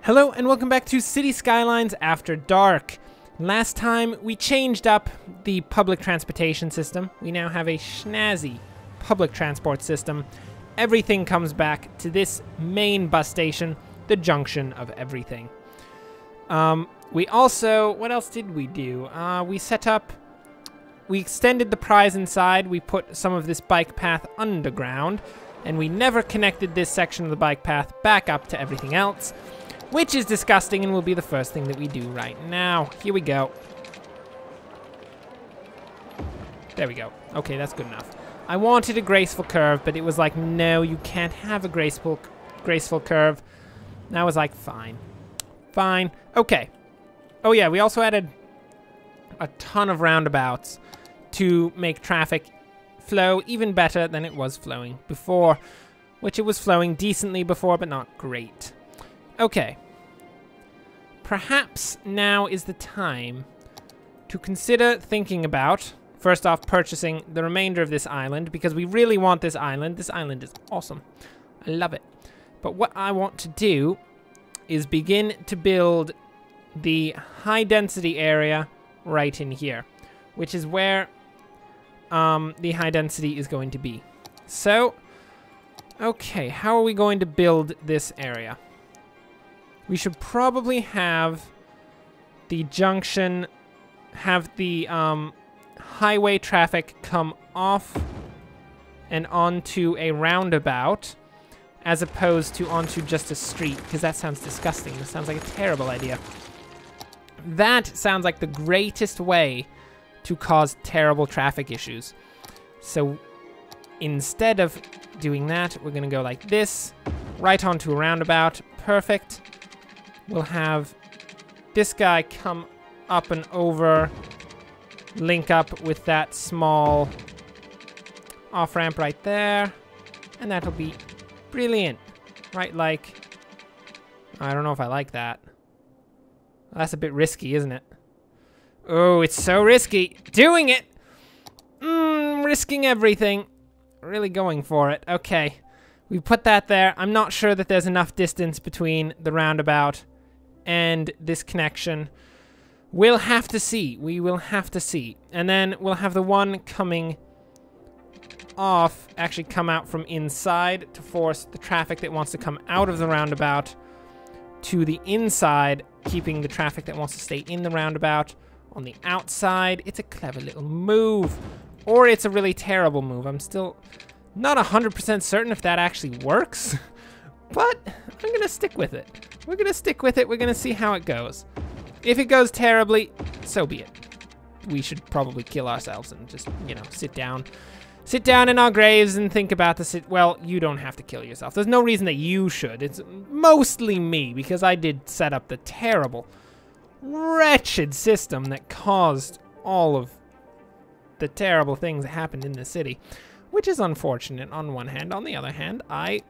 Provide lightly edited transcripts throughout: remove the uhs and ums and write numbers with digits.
Hello and welcome back to City Skylines After Dark. Last time we changed up the public transportation system. We now have a snazzy public transport system. Everything comes back to this main bus station, the junction of everything. We also, what else did we do? We extended the prize inside. We put some of this bike path underground, and we never connected this section of the bike path back up to everything else, which is disgusting and will be the first thing that we do right now. Here we go. There we go. Okay, that's good enough. I wanted a graceful curve, but it was like, no, you can't have a graceful curve. And I was like, fine. Fine. Okay. Oh yeah, we also added a ton of roundabouts to make traffic flow even better than it was flowing before, which it was flowing decently before, but not great. Okay. Perhaps now is the time to consider thinking about, first off, purchasing the remainder of this island, because we really want this island. This island is awesome. I love it. But what I want to do is begin to build the high-density area right in here, which is where the high density is going to be. So, okay, how are we going to build this area? We should probably have the junction, have the highway traffic come off and onto a roundabout, as opposed to onto just a street, because that sounds disgusting. That sounds like a terrible idea. That sounds like the greatest way to cause terrible traffic issues. So instead of doing that, we're going to go like this, right onto a roundabout. Perfect. We'll have this guy come up and over, link up with that small off-ramp right there, and that'll be brilliant. Right, like, I don't know if I like that. That's a bit risky, isn't it? Oh, it's so risky. Doing it! Risking everything. Really going for it. Okay. We put that there. I'm not sure that there's enough distance between the roundabout and this connection. We'll have to see. We will have to see. And then we'll have the one coming off actually come out from inside to force the traffic that wants to come out of the roundabout to the inside, keeping the traffic that wants to stay in the roundabout on the outside. It's a clever little move. Or it's a really terrible move. I'm still not 100% certain if that actually works. But I'm going to stick with it. We're going to stick with it. We're going to see how it goes. If it goes terribly, so be it. We should probably kill ourselves and just, you know, sit down. Sit down in our graves and think about the well, you don't have to kill yourself. There's no reason that you should. It's mostly me, because I did set up the terrible, wretched system that caused all of the terrible things that happened in the city, which is unfortunate on one hand. On the other hand, I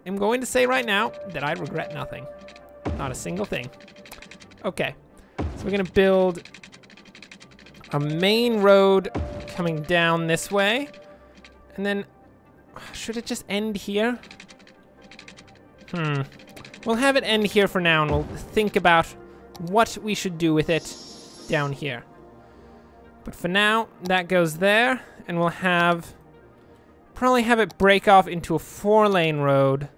am going to say right now that I regret nothing. Not a single thing. Okay, so we're gonna build a main road coming down this way, and then should it just end here? We'll have it end here for now, and we'll think about what we should do with it down here. But for now, that goes there, and we'll probably have it break off into a 4-lane road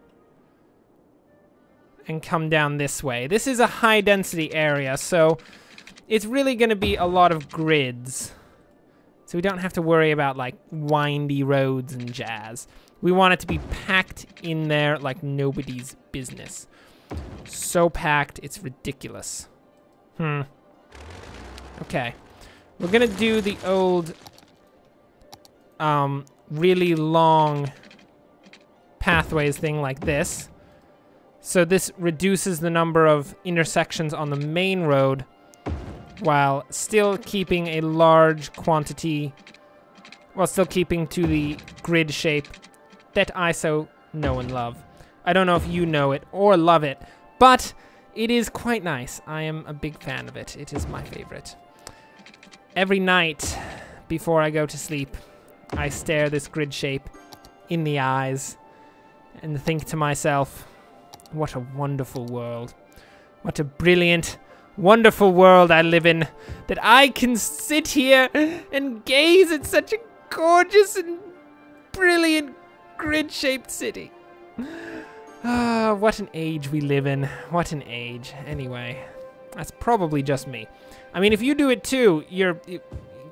and come down this way. This is a high-density area, so it's really going to be a lot of grids. So we don't have to worry about, like, windy roads and jazz. We want it to be packed in there like nobody's business. So packed, it's ridiculous. Okay. We're going to do the old, really long pathways thing like this. So this reduces the number of intersections on the main road while still keeping a large quantity, while still keeping to the grid shape that I so know and love. I don't know if you know it or love it, but it is quite nice. I am a big fan of it. It is my favorite. Every night before I go to sleep, I stare this grid shape in the eyes and think to myself, what a wonderful world. What a brilliant, wonderful world I live in, that I can sit here and gaze at such a gorgeous and brilliant grid-shaped city. Ah, what an age we live in. What an age. Anyway, that's probably just me. I mean, if you do it too, you're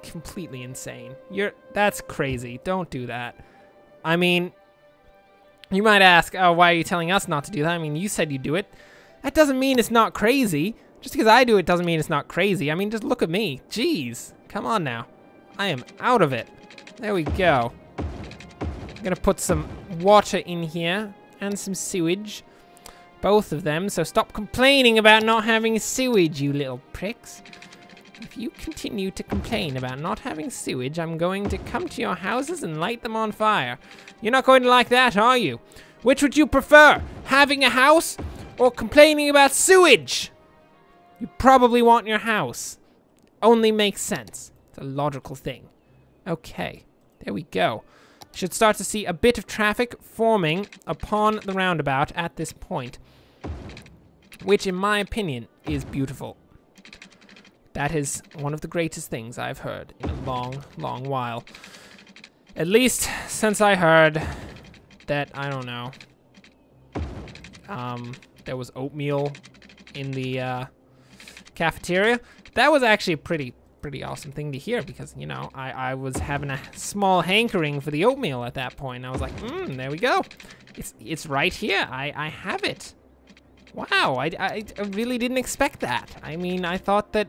completely insane. That's crazy. Don't do that. I mean, you might ask, oh, why are you telling us not to do that? I mean, you said you do it. That doesn't mean it's not crazy. Just because I do it doesn't mean it's not crazy. I mean, just look at me. Jeez. Come on now. I am out of it. There we go. I'm gonna put some water in here and some sewage. Both of them, so stop complaining about not having sewage, you little pricks. If you continue to complain about not having sewage, I'm going to come to your houses and light them on fire. You're not going to like that, are you? Which would you prefer, having a house or complaining about sewage? You probably want your house. Only makes sense. It's a logical thing. Okay, there we go. Should start to see a bit of traffic forming upon the roundabout at this point, which in my opinion is beautiful. That is one of the greatest things I've heard in a long, long while. At least since I heard that, I don't know, there was oatmeal in the cafeteria. That was actually a pretty awesome thing to hear because, you know, I was having a small hankering for the oatmeal at that point. I was like, there we go. It's right here. I have it. Wow, I really didn't expect that. I mean, I thought that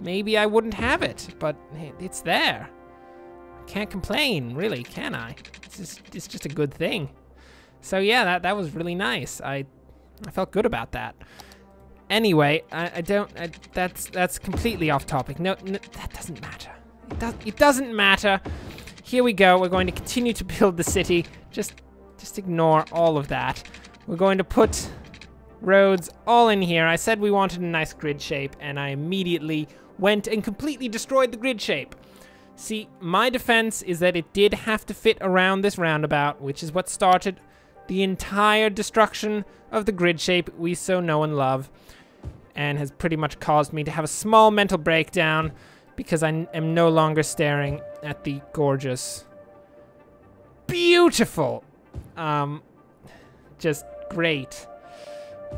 maybe I wouldn't have it, but it's there. Can't complain, really, can I? It's just a good thing. So yeah, that was really nice. I felt good about that. Anyway, that's completely off topic. No, that doesn't matter. It doesn't matter. Here we go. We're going to continue to build the city. Just ignore all of that. We're going to put roads all in here. I said we wanted a nice grid shape, and I immediately went and completely destroyed the grid shape. See, my defense is that it did have to fit around this roundabout, which is what started the entire destruction of the grid shape we so know and love, and has pretty much caused me to have a small mental breakdown because I am no longer staring at the gorgeous, beautiful, just great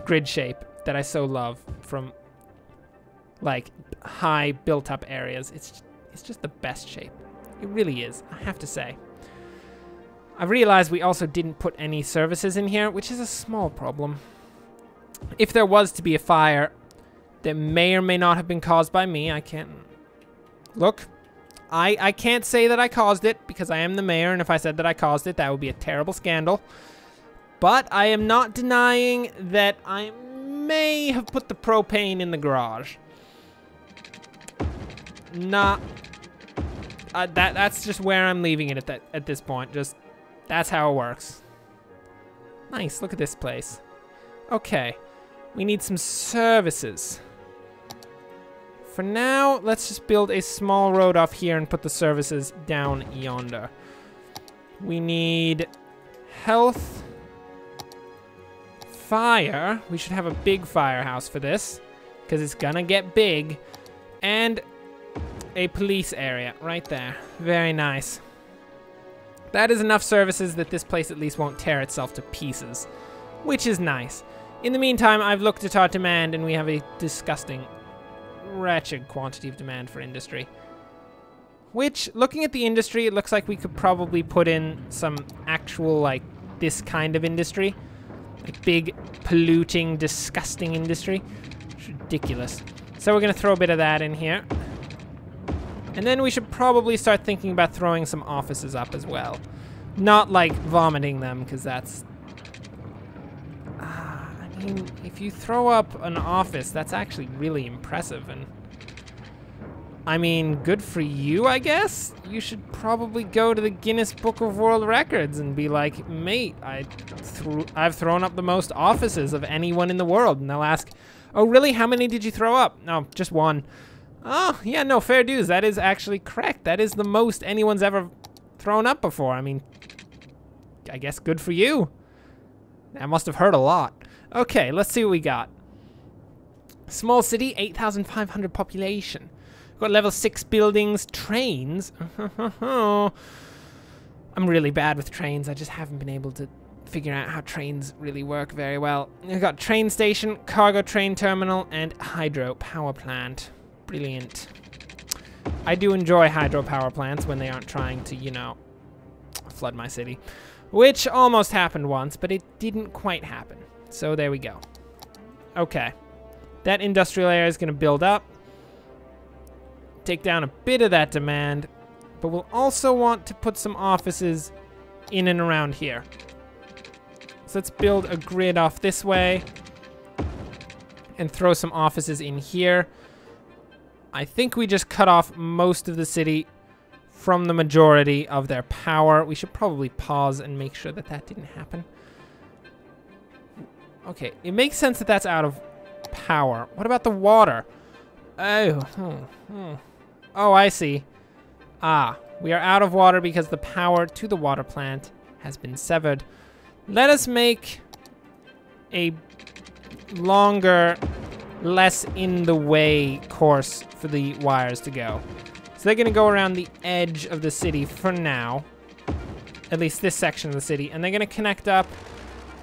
grid shape that I so love from like high built up areas. It's just the best shape. It really is, I have to say. I realized we also didn't put any services in here, which is a small problem. If there was to be a fire that may or may not have been caused by me, I can't... Look, I can't say that I caused it because I am the mayor, and if I said that I caused it, that would be a terrible scandal. But I am not denying that I may have put the propane in the garage. Not... that's just where I'm leaving it at this point. Just, that's how it works. Nice, look at this place. Okay, we need some services. For now, let's just build a small road off here and put the services down yonder. We need health, fire. We should have a big firehouse for this because it's gonna get big, and a police area right there. Very nice. That is enough services that this place at least won't tear itself to pieces, which is nice. In the meantime, I've looked at our demand and we have a disgusting, wretched quantity of demand for industry. Which, looking at the industry, it looks like we could probably put in some actual, like, this kind of industry. Like big, polluting, disgusting industry. It's ridiculous. So we're gonna throw a bit of that in here. And then we should probably start thinking about throwing some offices up as well. Not like vomiting them, because that's... I mean, if you throw up an office, that's actually really impressive. And I mean, good for you, I guess? You should probably go to the Guinness Book of World Records and be like, mate, I've thrown up the most offices of anyone in the world. And they'll ask, oh, really? How many did you throw up? No, just one. Oh, yeah, no, fair dues. That is actually correct. That is the most anyone's ever thrown up before. I mean, I guess good for you. That must have hurt a lot. Okay, let's see what we got. Small city, 8,500 population. Got level 6 buildings, trains. I'm really bad with trains. I just haven't been able to figure out how trains really work very well. We've got train station, cargo train terminal, and hydro power plant. Brilliant. I do enjoy hydro power plants when they aren't trying to, you know, flood my city. Which almost happened once, but it didn't quite happen. So there we go. Okay. That industrial area is going to build up. Take down a bit of that demand. But we'll also want to put some offices in and around here. So let's build a grid off this way. And throw some offices in here. I think we just cut off most of the city from the majority of their power. We should probably pause and make sure that that didn't happen. Okay, it makes sense that that's out of power. What about the water? Oh, oh, I see. Ah, we are out of water because the power to the water plant has been severed. Let us make a longer, less in the way course for the wires to go. So they're gonna go around the edge of the city for now. At least this section of the city. And they're gonna connect up.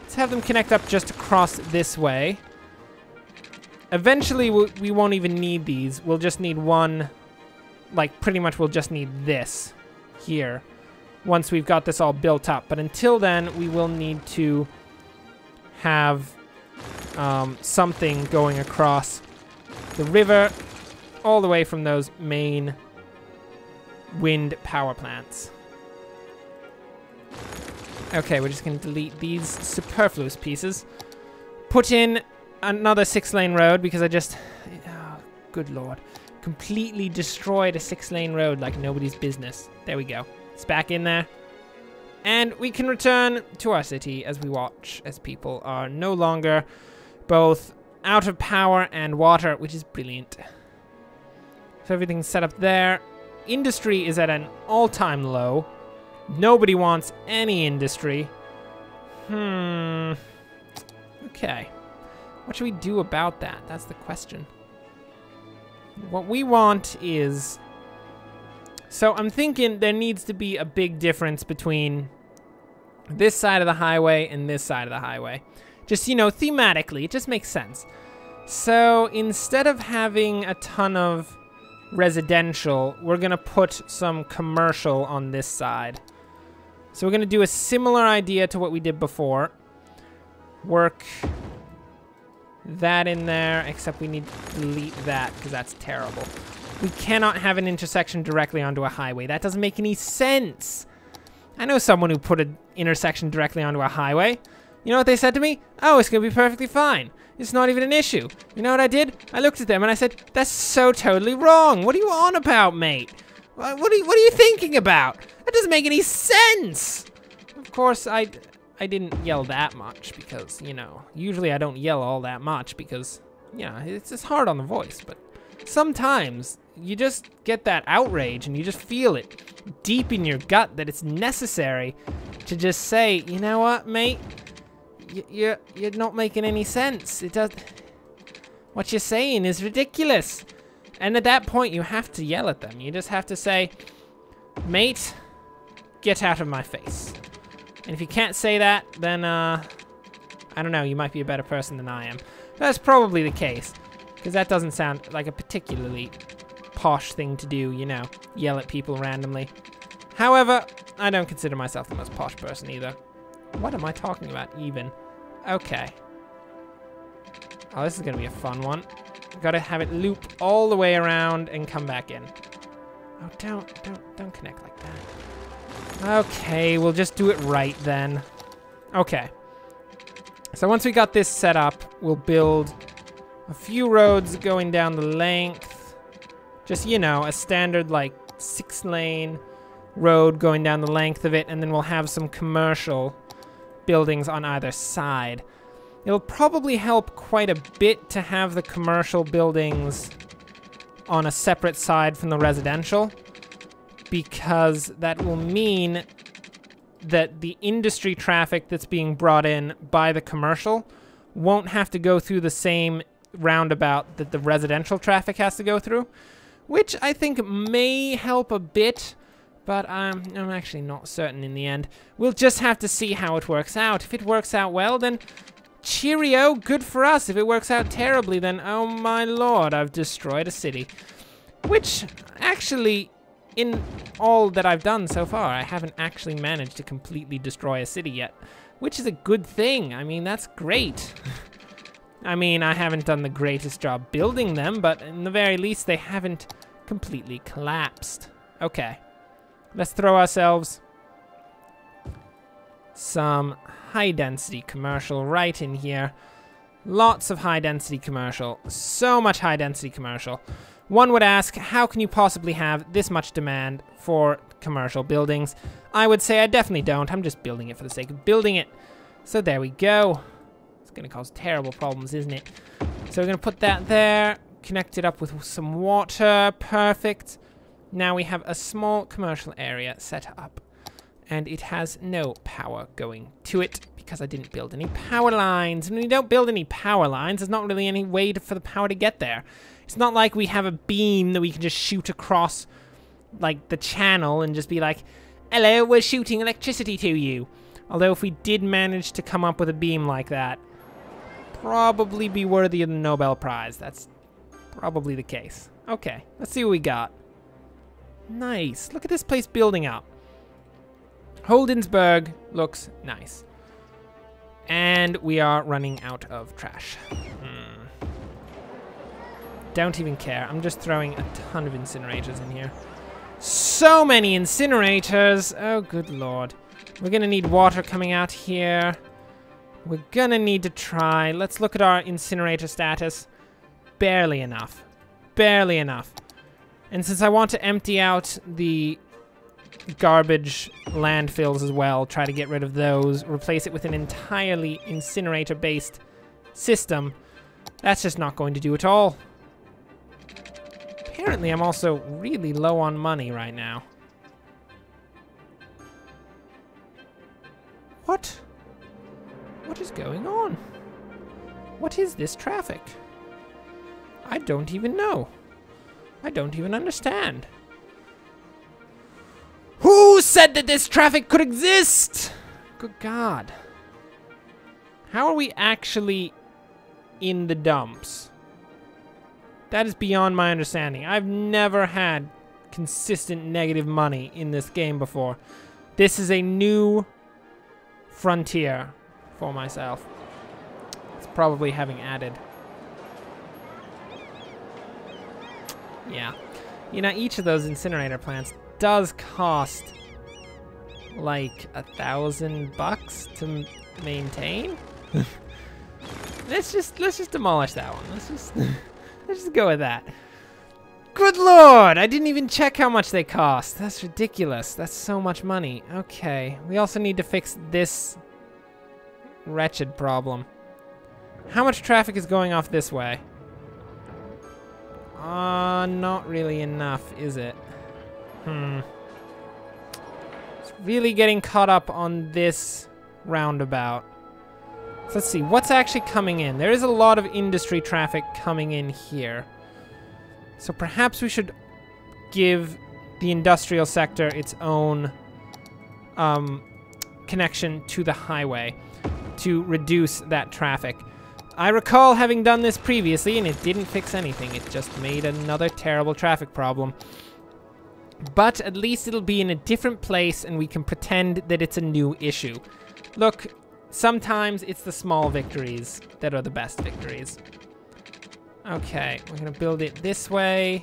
Let's have them connect up just across this way. Eventually, we won't even need these. We'll just need one, like pretty much we'll just need this here once we've got this all built up. But until then, we will need to have something going across the river all the way from those main wind power plants. Okay, we're just going to delete these superfluous pieces. Put in another 6-lane road because I just... Oh, good lord. Completely destroyed a 6-lane road like nobody's business. There we go. It's back in there. And we can return to our city as we watch as people are no longer both out of power and water, which is brilliant. So everything's set up there. Industry is at an all-time low. Nobody wants any industry. Okay. What should we do about that? That's the question. What we want is... So I'm thinking there needs to be a big difference between this side of the highway and this side of the highway. Just, you know, thematically, it just makes sense. So instead of having a ton of residential, we're gonna put some commercial on this side. So we're gonna do a similar idea to what we did before. Work that in there, except we need to delete that because that's terrible. We cannot have an intersection directly onto a highway. That doesn't make any sense. I know someone who put an intersection directly onto a highway. You know what they said to me? Oh, it's gonna be perfectly fine. It's not even an issue. You know what I did? I looked at them and I said, that's so totally wrong. What are you on about, mate? What are you thinking about? That doesn't make any sense. Of course, I didn't yell that much because, you know, usually I don't yell all that much because, you know, it's just hard on the voice. But sometimes you just get that outrage and you just feel it deep in your gut that it's necessary to just say, you know what, mate? You're not making any sense. It does. What you're saying is ridiculous. And at that point, you have to yell at them. You just have to say, mate, get out of my face. And if you can't say that, then, I don't know, you might be a better person than I am. That's probably the case, because that doesn't sound like a particularly posh thing to do, you know, yell at people randomly. However, I don't consider myself the most posh person either. What am I talking about, even? Okay. Oh, this is gonna be a fun one. Gotta have it loop all the way around and come back in. Oh, don't connect like that. Okay, we'll just do it right then. Okay. So once we got this set up, we'll build a few roads going down the length. Just, you know, a standard, like, 6-lane road going down the length of it, and then we'll have some commercial buildings on either side. It'll probably help quite a bit to have the commercial buildings on a separate side from the residential, because that will mean that the industry traffic that's being brought in by the commercial won't have to go through the same roundabout that the residential traffic has to go through, which I think may help a bit, but I'm actually not certain in the end. We'll just have to see how it works out. If it works out well, then cheerio, good for us. If it works out terribly, then oh my lord, I've destroyed a city. Which, actually, in all that I've done so far, I haven't actually managed to completely destroy a city yet, which is a good thing. I mean, that's great. I mean, I haven't done the greatest job building them, but in the very least, they haven't completely collapsed. Okay, let's throw ourselves some high-density commercial right in here. Lots of high-density commercial. So much high-density commercial. One would ask, how can you possibly have this much demand for commercial buildings? I would say I definitely don't. I'm just building it for the sake of building it. So there we go. It's going to cause terrible problems, isn't it? So we're going to put that there, connect it up with some water. Perfect. Now we have a small commercial area set up. And it has no power going to it because I didn't build any power lines. And when you don't build any power lines, there's not really any way for the power to get there. It's not like we have a beam that we can just shoot across, like, the channel and just be like, hello, we're shooting electricity to you. Although if we did manage to come up with a beam like that, probably be worthy of the Nobel Prize. That's probably the case. Okay, let's see what we got. Nice. Look at this place building up. Holdensburg looks nice. And we are running out of trash. Don't even care. I'm just throwing a ton of incinerators in here. So many incinerators! Oh, good lord. We're gonna need water coming out here. We're gonna need to try. Let's look at our incinerator status. Barely enough. Barely enough. And since I want to empty out the garbage landfills as well, try to get rid of those, replace it with an entirely incinerator-based system, that's just not going to do at all. Apparently, I'm also really low on money right now. What? What is going on? What is this traffic? I don't even know. I don't even understand. Who said that this traffic could exist? Good God. How are we actually in the dumps? That is beyond my understanding. I've never had consistent negative money in this game before. This is a new frontier for myself. It's probably having added. Yeah. You know, each of those incinerator plants does cost like $1,000 to maintain. Let's just demolish that one. Let's just go with that. Good lord, I didn't even check how much they cost. That's ridiculous. That's so much money. Okay, we also need to fix this wretched problem. How much traffic is going off this way? Not really enough, is it? It's really getting caught up on this roundabout. So let's see, what's actually coming in? There is a lot of industry traffic coming in here. So perhaps we should give the industrial sector its own connection to the highway to reduce that traffic. I recall having done this previously and it didn't fix anything. It just made another terrible traffic problem. But at least it'll be in a different place and we can pretend that it's a new issue. Look, sometimes it's the small victories that are the best victories. Okay, we're gonna build it this way.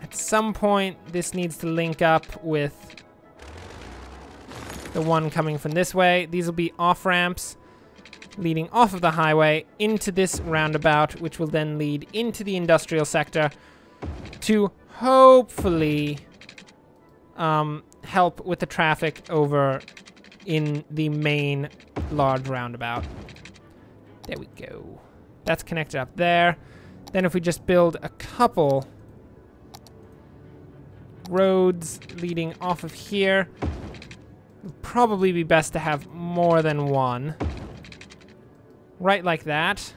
At some point, this needs to link up with the one coming from this way. These will be off-ramps leading off of the highway into this roundabout, which will then lead into the industrial sector to hopefully help with the traffic over in the main large roundabout. There we go. That's connected up there. Then if we just build a couple roads leading off of here, it'll probably be best to have more than one. Right like that.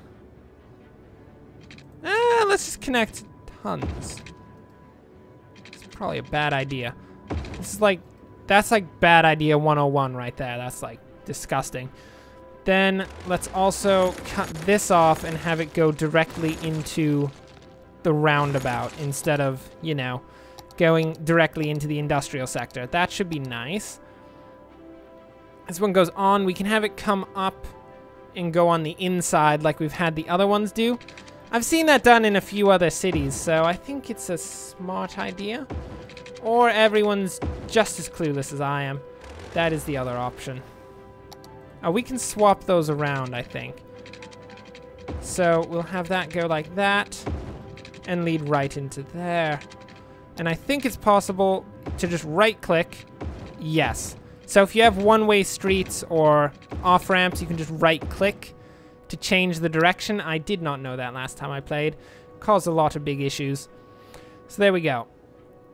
let's just connect tons. It's probably a bad idea. This is like, that's like bad idea 101 right there. That's like disgusting. Then let's also cut this off and have it go directly into the roundabout instead of, you know, going directly into the industrial sector. That should be nice. This one goes on. We can have it come up and go on the inside like we've had the other ones do. I've seen that done in a few other cities, so I think it's a smart idea. Or everyone's just as clueless as I am. That is the other option. We can swap those around, I think. So we'll have that go like that and lead right into there. And I think it's possible to just right-click. Yes. So if you have one-way streets or off-ramps, you can just right-click to change the direction. I did not know that last time I played. Caused a lot of big issues. So there we go.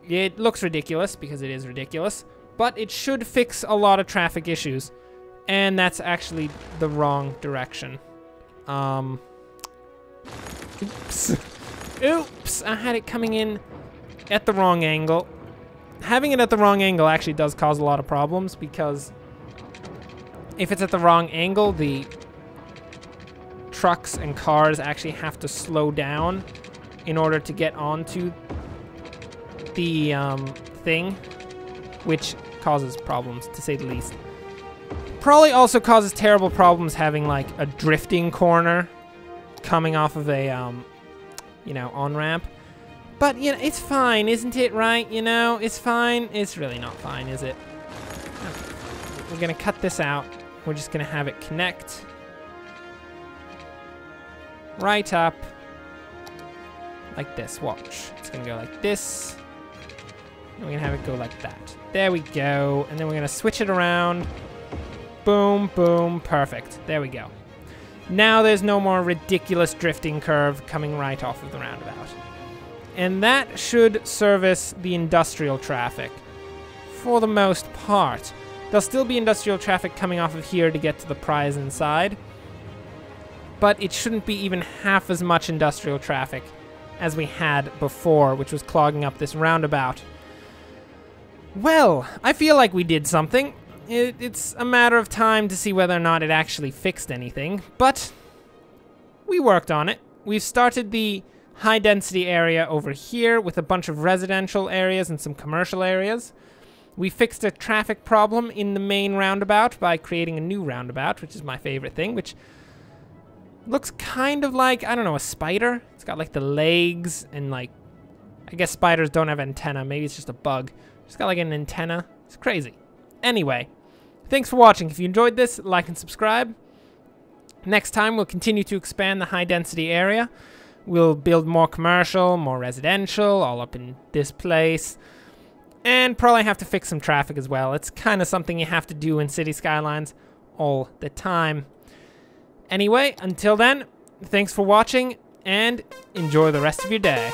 It looks ridiculous because it is ridiculous, but it should fix a lot of traffic issues. And that's actually the wrong direction. Oops. Oops, I had it coming in at the wrong angle. Having it at the wrong angle actually does cause a lot of problems because if it's at the wrong angle, the trucks and cars actually have to slow down in order to get onto the thing, which causes problems, to say the least. Probably also causes terrible problems having like a drifting corner coming off of a, you know, on-ramp. But, you know, it's fine, isn't it, right? You know, it's fine. It's really not fine, is it? Okay. We're gonna cut this out. We're just gonna have it connect right up like this. Watch. It's gonna go like this. And we're gonna have it go like that. There we go. And then we're gonna switch it around. Boom, boom, perfect. There we go. Now there's no more ridiculous drifting curve coming right off of the roundabout. And that should service the industrial traffic for the most part. There'll still be industrial traffic coming off of here to get to the prize inside, but it shouldn't be even half as much industrial traffic as we had before, which was clogging up this roundabout. Well, I feel like we did something. It's a matter of time to see whether or not it actually fixed anything, but we worked on it. We've started the high density area over here with a bunch of residential areas and some commercial areas. We fixed a traffic problem in the main roundabout by creating a new roundabout, which is my favorite thing, which looks kind of like, I don't know, a spider. It's got like the legs and like, I guess spiders don't have antenna. Maybe it's just a bug. It's got like an antenna. It's crazy. Anyway, thanks for watching. If you enjoyed this, like and subscribe. Next time, we'll continue to expand the high density area. We'll build more commercial, more residential, all up in this place. And probably have to fix some traffic as well. It's kind of something you have to do in City Skylines all the time. Anyway, until then, thanks for watching and enjoy the rest of your day.